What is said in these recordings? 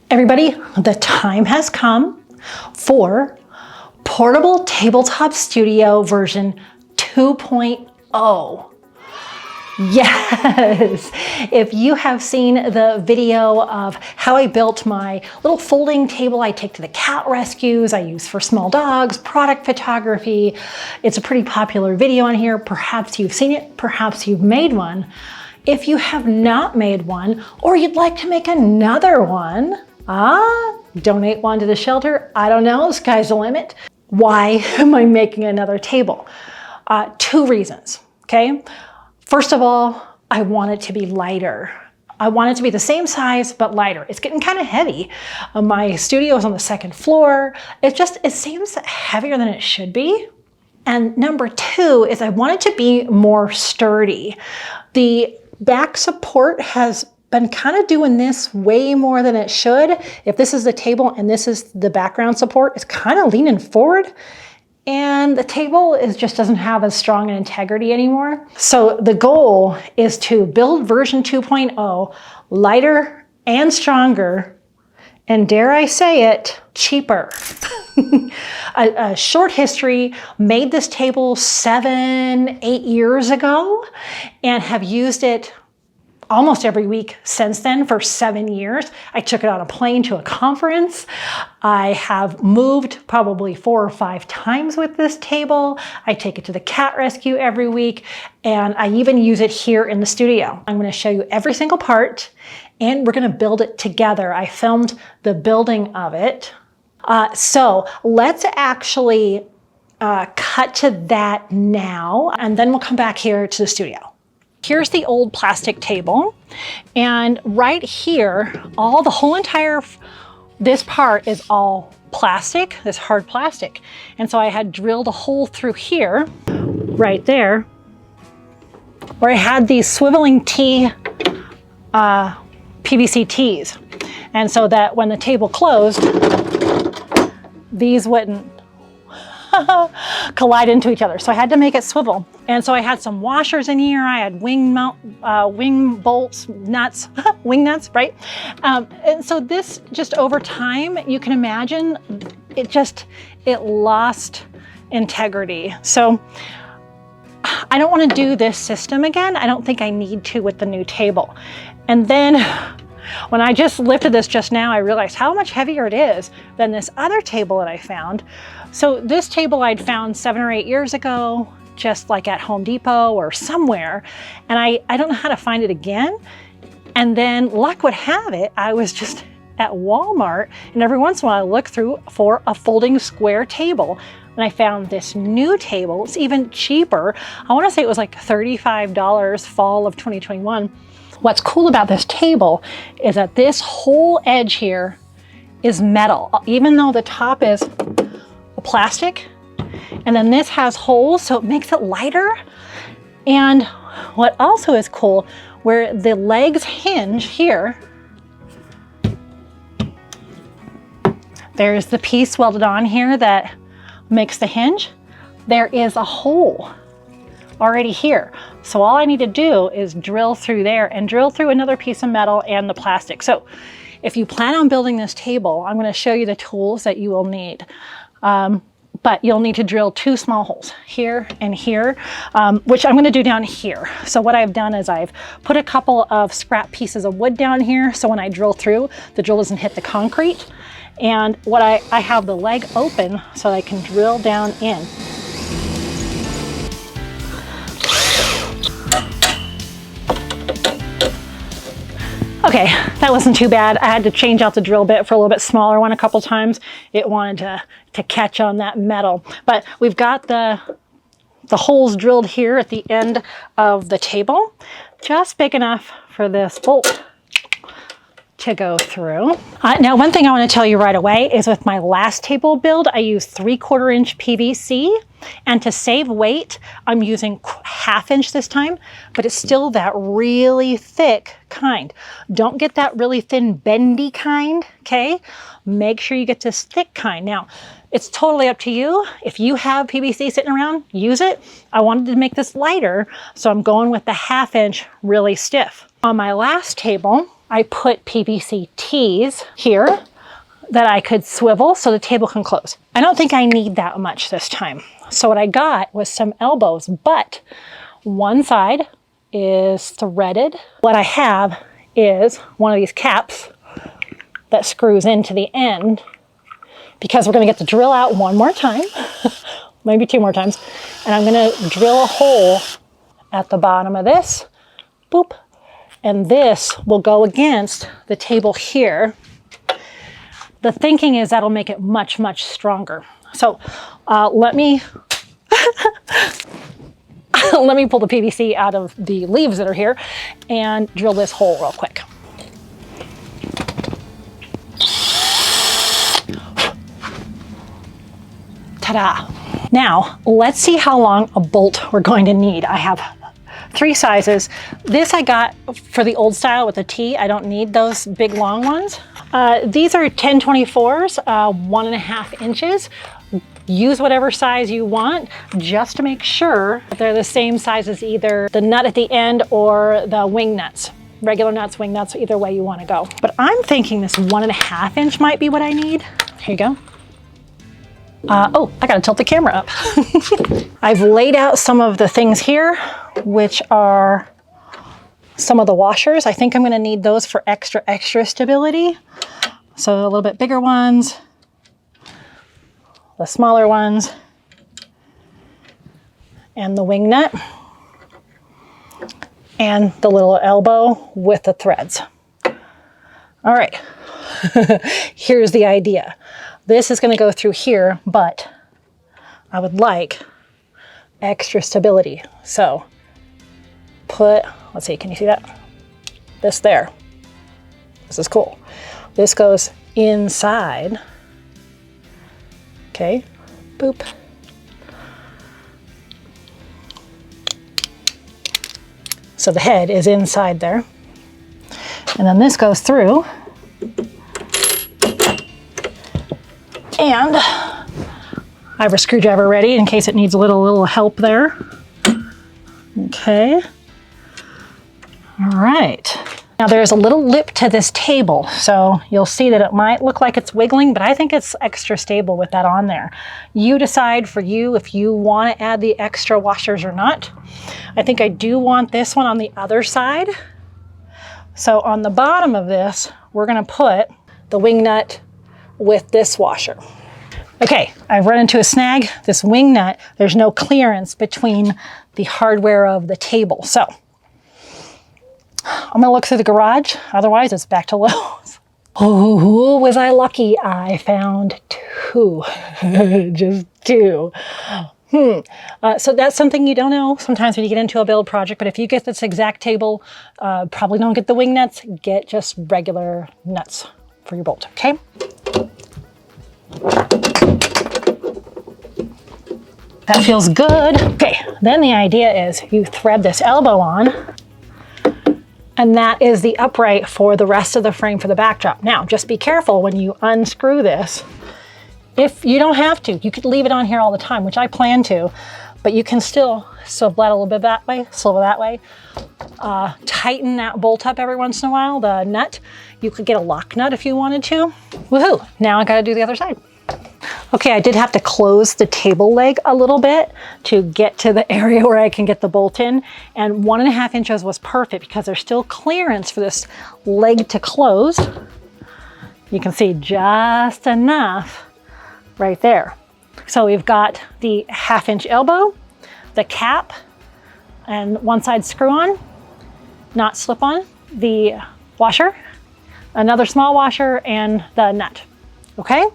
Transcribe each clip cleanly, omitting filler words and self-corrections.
Everybody, the time has come for Portable Tabletop Studio version 2.0. Yes, if you have seen the video of how I built my little folding table I take to the cat rescues, I use for small dogs, product photography, it's a pretty popular video on here. Perhaps you've seen it, perhaps you've made one. If you have not made one, or you'd like to make another one, donate one to the shelter, I don't know, sky's the limit. Why am I making another table? Two reasons, okay? First of all, I want it to be lighter. I want it to be the same size, but lighter. It's getting kind of heavy. My studio is on the second floor. It seems heavier than it should be. And number two is I want it to be more sturdy. The back support has been kind of doing this way more than it should. If this is the table and this is the background support, it's kind of leaning forward. And the table just doesn't have as strong an integrity anymore. So the goal is to build version 2.0 lighter and stronger, and dare I say it, cheaper. A short history, made this table 7-8 years ago and have used it almost every week since then for 7 years. I took it on a plane to a conference. I have moved probably 4 or 5 times with this table. I take it to the cat rescue every week, and I even use it here in the studio. I'm going to show you every single part, and we're going to build it together. I filmed the building of it. So let's actually cut to that now, and then we'll come back here to the studio. Here's the old plastic table, and right here, the whole entire, this part is all plastic, this hard plastic. And so I had drilled a hole through here, right there, where I had these swiveling PVC T's. And so that when the table closed, these wouldn't collide into each other. So I had to make it swivel. And so I had some washers in here. I had wing bolts, nuts, wing nuts, right? And so this just over time, you can imagine, it lost integrity. So I don't want to do this system again. I don't think I need to with the new table. And then when I just lifted this just now, I realized how much heavier it is than this other table that I found. So this table I'd found 7 or 8 years ago, just like at Home Depot or somewhere. And I don't know how to find it again. And then luck would have it, I was just at Walmart, and every once in a while I look through for a folding square table. And I found this new table. It's even cheaper. I want to say it was like $35 fall of 2021. What's cool about this table is that this whole edge here is metal, even though the top is plastic, and then this has holes, so it makes it lighter. And what also is cool, where the legs hinge here, there's the piece welded on here that makes the hinge. There is a hole already here. So all I need to do is drill through there and drill through another piece of metal and the plastic. So if you plan on building this table, I'm going to show you the tools that you will need. But you'll need to drill 2 small holes here and here, which I'm going to do down here. So what I've done is I've put a couple of scrap pieces of wood down here, so when I drill through, the drill doesn't hit the concrete. And what I have the leg open so I can drill down in. Okay, that wasn't too bad. I had to change out the drill bit for a little bit smaller one a couple times. It wanted to catch on that metal. But we've got the holes drilled here at the end of the table, just big enough for this bolt to go through. Now, one thing I want to tell you right away is with my last table build, I used 3/4 inch PVC, and to save weight, I'm using 1/2 inch this time, but it's still that really thick kind. Don't get that really thin bendy kind, okay? Make sure you get this thick kind. Now, it's totally up to you. If you have PVC sitting around, use it. I wanted to make this lighter, so I'm going with the 1/2 inch really stiff. On my last table, I put PVC tees here that I could swivel so the table can close. I don't think I need that much this time. So what I got was some elbows, but one side is threaded. What I have is one of these caps that screws into the end, because we're gonna get the drill out one more time, maybe 2 more times, and I'm gonna drill a hole at the bottom of this, boop, and this will go against the table here. The thinking is that'll make it much, much stronger. So let me let me pull the PVC out of the leaves that are here and drill this hole real quick. Ta-da! Now, let's see how long a bolt we're going to need. I have 3 sizes. This I got for the old style with a T. I don't need those big long ones. These are 10/24s, 1.5 inches. Use whatever size you want, just to make sure they're the same size as either the nut at the end or the wing nuts. Regular nuts, wing nuts, either way you want to go. But I'm thinking this 1.5 inch might be what I need. Here you go. Oh, I gotta tilt the camera up. I've laid out some of the things here, which are some of the washers. I think I'm gonna need those for extra stability. So a little bit bigger ones, the smaller ones, and the wing nut, and the little elbow with the threads. All right, here's the idea. This is going to go through here, but I would like extra stability. So put, let's see, can you see that? This there. This is cool. This goes inside. Okay, boop. So the head is inside there. And then this goes through. And I have a screwdriver ready in case it needs a little help there. Okay. All right. Now there's a little lip to this table, so you'll see that it might look like it's wiggling, but I think it's extra stable with that on there. You decide for you if you want to add the extra washers or not. I think I do want this one on the other side. So on the bottom of this, we're going to put the wing nut with this washer. Okay, I've run into a snag. This wing nut, there's no clearance between the hardware of the table. So I'm gonna look through the garage, otherwise it's back to Lowe's. Oh, was I lucky? I found 2, just 2. So that's something you don't know sometimes when you get into a build project, but if you get this exact table, probably don't get the wing nuts, get just regular nuts for your bolt, okay? That feels good. Okay, then the idea is you thread this elbow on, and that is the upright for the rest of the frame for the backdrop. Now, just be careful when you unscrew this. If you don't have to, you could leave it on here all the time, which I plan to, but you can still swivel that a little bit that way, swivel that way. Tighten that bolt up every once in a while, the nut. You could get a lock nut if you wanted to. Woohoo, now I gotta do the other side. Okay, I did have to close the table leg a little bit to get to the area where I can get the bolt in, and 1.5 inches was perfect because there's still clearance for this leg to close. You can see just enough right there. So we've got the 1/2 inch elbow, the cap, and one side screw on, not slip on, the washer, another small washer, and the nut, okay?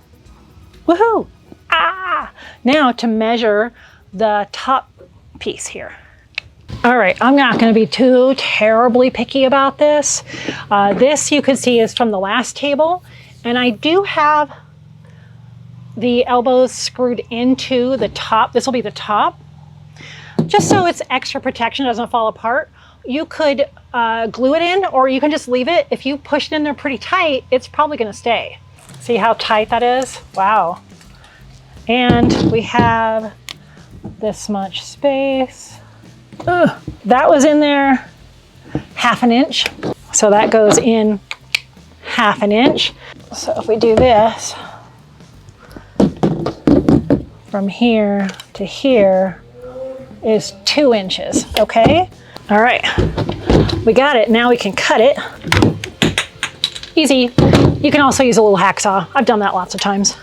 Woohoo! Ah! Now to measure the top piece here. All right, I'm not gonna be too terribly picky about this. This you can see is from the last table, and I do have the elbows screwed into the top. This will be the top, just so it's extra protection, doesn't fall apart. You could glue it in, or you can just leave it. If you push it in there pretty tight, it's probably gonna stay. See how tight that is? Wow. And we have this much space. Ugh, that was in there 1/2 inch. So that goes in 1/2 inch. So if we do this, from here to here is 2 inches, okay? All right, we got it. Now we can cut it. Easy. You can also use a little hacksaw. I've done that lots of times.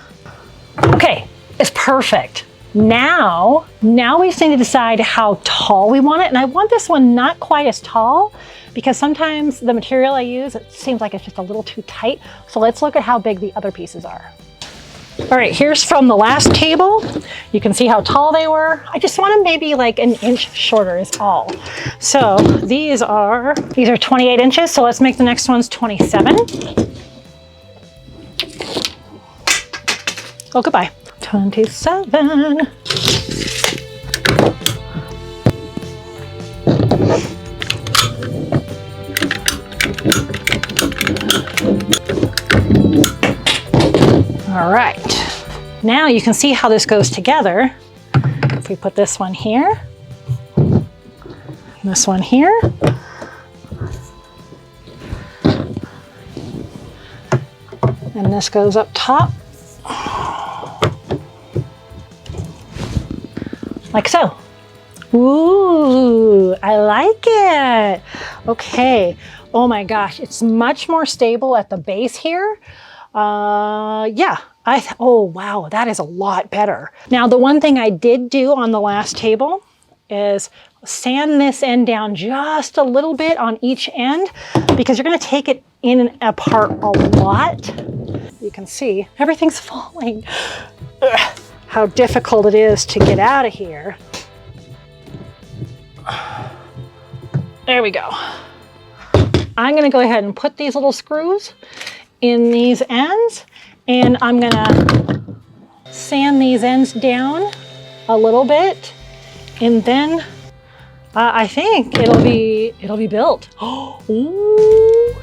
Okay, it's perfect. Now we just need to decide how tall we want it. And I want this one not quite as tall because sometimes the material I use, it seems like it's just a little too tight. So let's look at how big the other pieces are. All right, here's from the last table. You can see how tall they were. I just want them maybe like 1 inch shorter is all. So these are 28 inches. So let's make the next ones 27. Oh, goodbye. 27. All right, now you can see how this goes together. If we put this one here, this one here, and this goes up top, like so. Ooh, I like it. Okay, oh my gosh, it's much more stable at the base here. Yeah, oh wow, that is a lot better. Now, the one thing I did do on the last table is sand this end down just a little bit on each end because you're gonna take it in and apart a lot. You can see everything's falling. Ugh, how difficult it is to get out of here. There we go. I'm gonna go ahead and put these little screws in these ends, and I'm gonna sand these ends down a little bit, and then I think it'll be built. Ooh.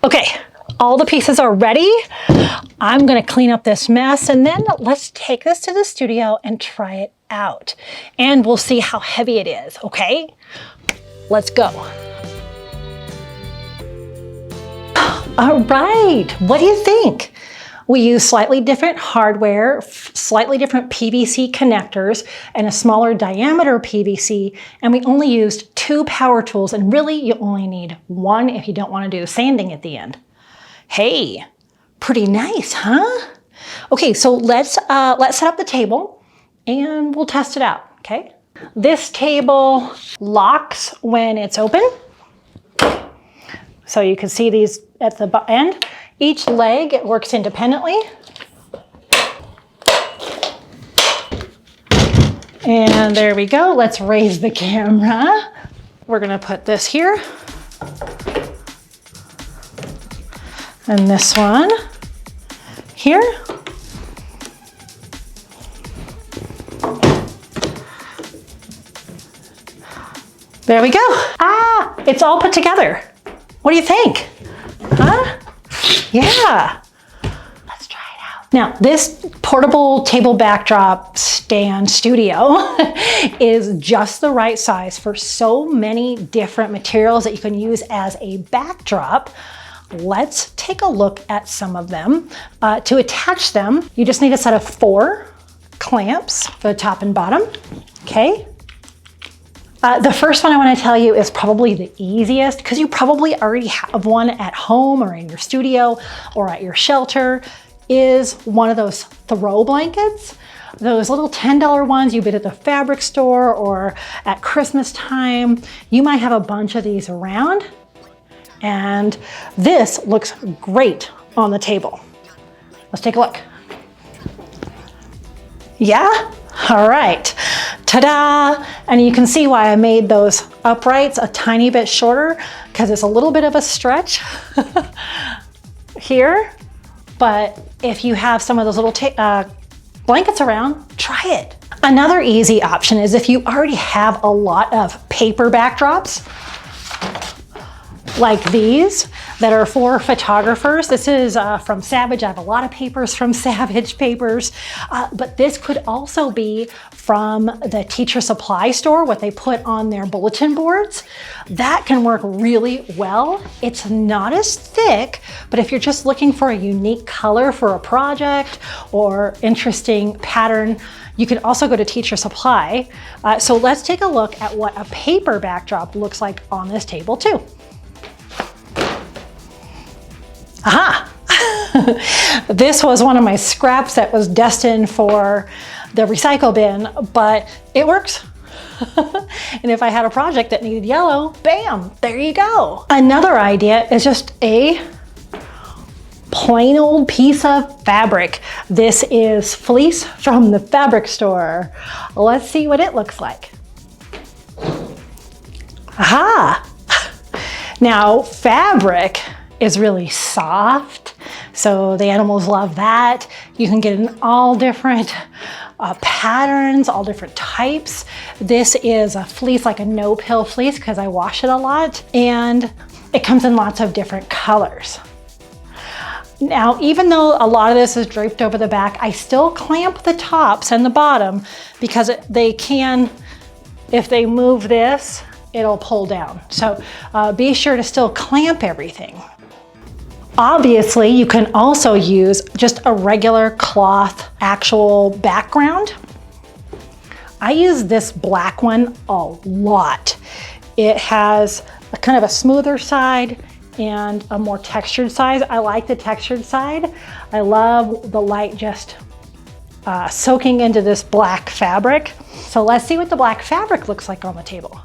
Okay, all the pieces are ready. I'm gonna clean up this mess and then let's take this to the studio and try it out. And we'll see how heavy it is, okay? Let's go. All right, what do you think? We use slightly different hardware, slightly different PVC connectors, and a smaller diameter PVC, and we only used 2 power tools, and really you only need 1 if you don't want to do sanding at the end. Hey, pretty nice, huh? Okay, so let's set up the table and we'll test it out, okay? This table locks when it's open. So you can see these at the end. Each leg works independently. And there we go. Let's raise the camera. We're gonna put this here. And this one here. There we go. Ah, it's all put together. What do you think? Huh? Yeah. Let's try it out. Now, this portable table backdrop stand studio is just the right size for so many different materials that you can use as a backdrop. Let's take a look at some of them. To attach them, you just need a set of 4 clamps for the top and bottom, okay? The first one I want to tell you is probably the easiest because you probably already have one at home or in your studio or at your shelter, is one of those throw blankets. Those little $10 ones you get at the fabric store or at Christmas time. You might have a bunch of these around, and this looks great on the table. Let's take a look. Yeah? All right, ta-da! And you can see why I made those uprights a tiny bit shorter because it's a little bit of a stretch. here, but if you have some of those little blankets around, try it. Another easy option is if you already have a lot of paper backdrops, like these that are for photographers. This is from Savage. I have a lot of papers from Savage papers, but this could also be from the teacher supply store, what they put on their bulletin boards. That can work really well. It's not as thick, but if you're just looking for a unique color for a project or interesting pattern, you can also go to Teacher Supply. So let's take a look at what a paper backdrop looks like on this table too. Aha! This was one of my scraps that was destined for the recycle bin, but it works. And if I had a project that needed yellow, bam, there you go. Another idea is just a plain old piece of fabric. This is fleece from the fabric store. Let's see what it looks like. Aha! Now, fabric is really soft, so the animals love that. You can get in all different patterns, all different types. This is a fleece, like a no-pill fleece, because I wash it a lot, and it comes in lots of different colors. Now, even though a lot of this is draped over the back, I still clamp the tops and the bottom because they can, if they move this, it'll pull down. So be sure to still clamp everything. Obviously, you can also use just a regular cloth actual background. I use this black one a lot. It has a kind of a smoother side and a more textured side. I like the textured side. I love the light just soaking into this black fabric. So let's see what the black fabric looks like on the table.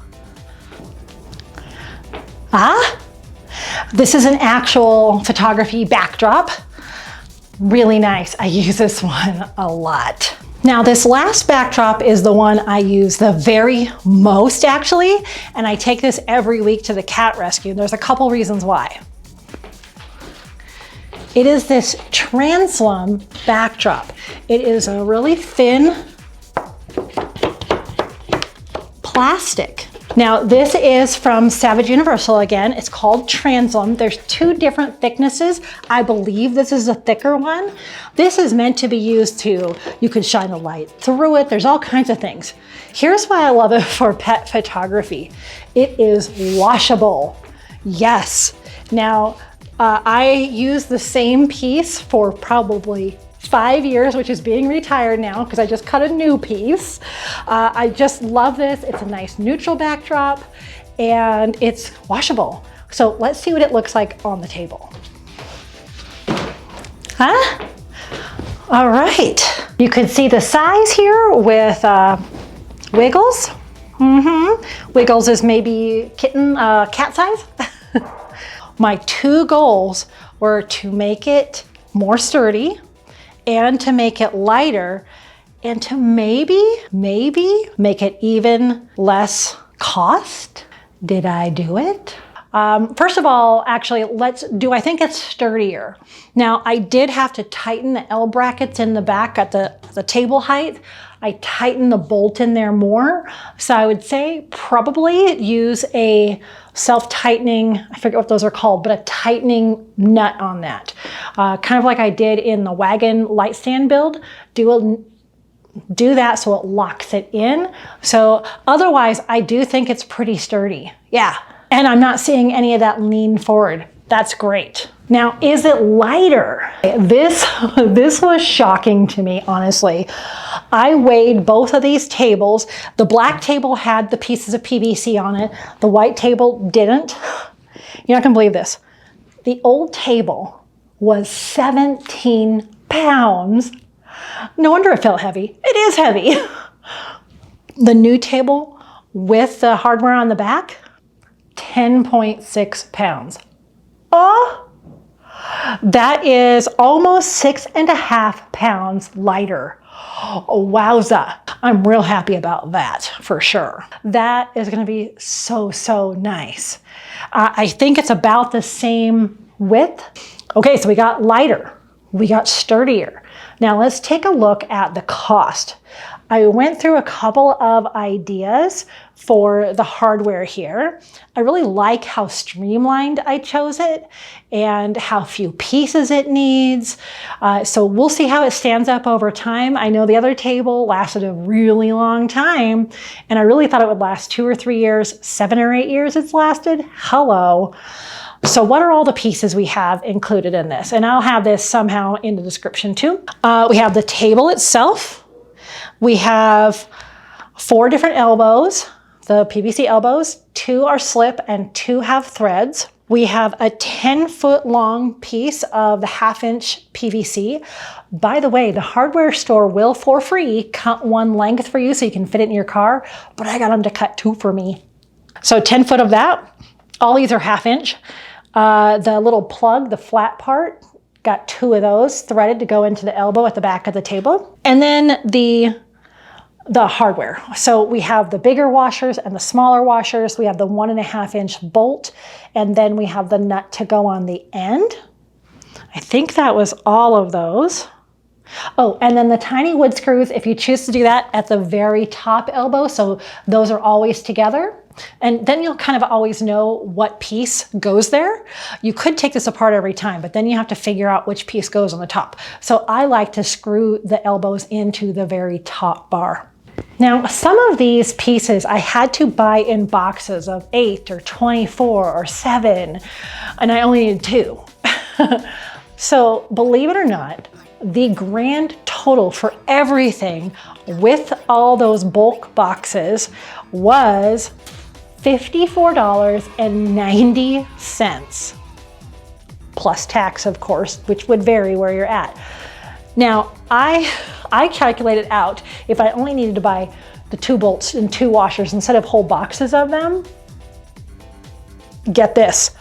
This is an actual photography backdrop. Really nice. I use this one a lot. Now, this last backdrop is the one I use the very most, actually, and I take this every week to the cat rescue. There's a couple reasons why. It is this Translum backdrop. It is a really thin plastic. Now, this is from Savage Universal again. It's called Translum. There's two different thicknesses. I believe this is a thicker one. This is meant to be used to, you could shine the light through it. There's all kinds of things. Here's why I love it for pet photography. It is washable. Yes. Now, I use the same piece for probably 5 years, which is being retired now because I just cut a new piece. I just love this. It's a nice neutral backdrop and it's washable. So let's see what it looks like on the table. All right. You can see the size here with Wiggles. Wiggles is maybe cat size. My two goals were to make it more sturdy and to make it lighter and to maybe make it even less cost. Did I do it? First of all, actually, I think it's sturdier. Now, I did have to tighten the L brackets in the back at the table height. I tightened the bolt in there more. So I would say probably use a self-tightening, I forget what those are called, but a tightening nut on that. Kind of like I did in the wagon light stand build. Do that so it locks it in. So otherwise, I do think it's pretty sturdy. Yeah. And I'm not seeing any of that lean forward. That's great. Now, is it lighter? This was shocking to me, honestly. I weighed both of these tables. The black table had the pieces of PVC on it. The white table didn't. You're not gonna believe this. The old table was 17 pounds. No wonder it felt heavy. It is heavy. The new table with the hardware on the back, 10.6 pounds. Oh, that is almost 6.5 pounds lighter. Oh, wowza. I'm real happy about that for sure. That is gonna be so nice. I think it's about the same width. Okay, so we got lighter, we got sturdier. Now let's take a look at the cost. I went through a couple of ideas for the hardware here. I really like how streamlined I chose it and how few pieces it needs. So we'll see how it stands up over time. I know the other table lasted a really long time, and I really thought it would last 2 or 3 years. 7 or 8 years it's lasted. Hello. So what are all the pieces we have included in this? And I'll have this somehow in the description too. We have the table itself. We have 4 different elbows, the PVC elbows. 2 are slip and 2 have threads. We have a 10-foot long piece of the 1/2-inch PVC. By the way, the hardware store will, for free, cut 1 length for you so you can fit it in your car, but I got them to cut 2 for me. So 10 foot of that. All these are 1/2-inch. The little plug, the flat part, got 2 of those threaded to go into the elbow at the back of the table. And then the hardware. So we have the bigger washers and the smaller washers. We have the 1.5-inch bolt, and then we have the nut to go on the end. I think that was all of those. Oh, and then the tiny wood screws, if you choose to do that, at the very top elbow. So those are always together. And then you'll kind of always know what piece goes there. You could take this apart every time, but then you have to figure out which piece goes on the top. So I like to screw the elbows into the very top bar. Now, some of these pieces I had to buy in boxes of 8 or 24 or 7, and I only needed 2. So believe it or not, the grand total for everything with all those bulk boxes was $54.90, plus tax, of course, which would vary where you're at. Now, I calculated out if I only needed to buy the 2 bolts and 2 washers instead of whole boxes of them, get this,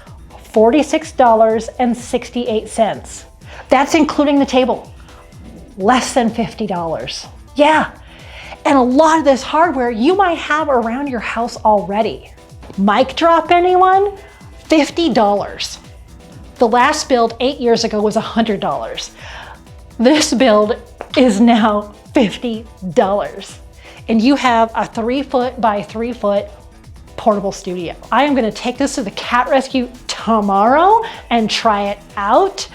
$46.68. That's including the table, less than $50. Yeah. And a lot of this hardware you might have around your house already. Mic drop, anyone? $50. The last build 8 years ago was $100. This build is now $50. And you have a 3-foot by 3-foot portable studio. I am gonna take this to the cat rescue tomorrow and try it out.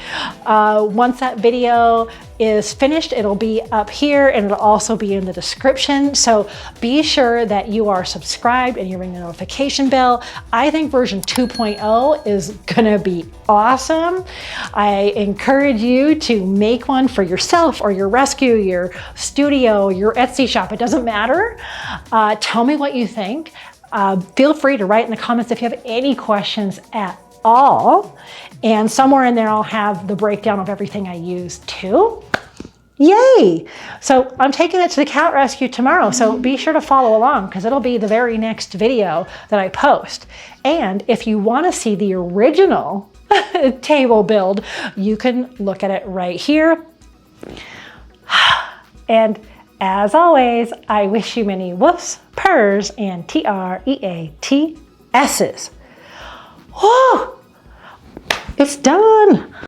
Once that video is finished, it'll be up here and it'll also be in the description. So be sure that you are subscribed and you ring the notification bell. I think version 2.0 is gonna be awesome. I encourage you to make one for yourself or your rescue, your studio, your Etsy shop. It doesn't matter. Tell me what you think. Feel free to write in the comments if you have any questions at all. And somewhere in there, I'll have the breakdown of everything I use too. Yay! So I'm taking it to the cat rescue tomorrow. So be sure to follow along because it'll be the very next video that I post. And if you want to see the original table build, you can look at it right here. And as always, I wish you many woofs, purrs, and TREATS's. Whoa! It's done.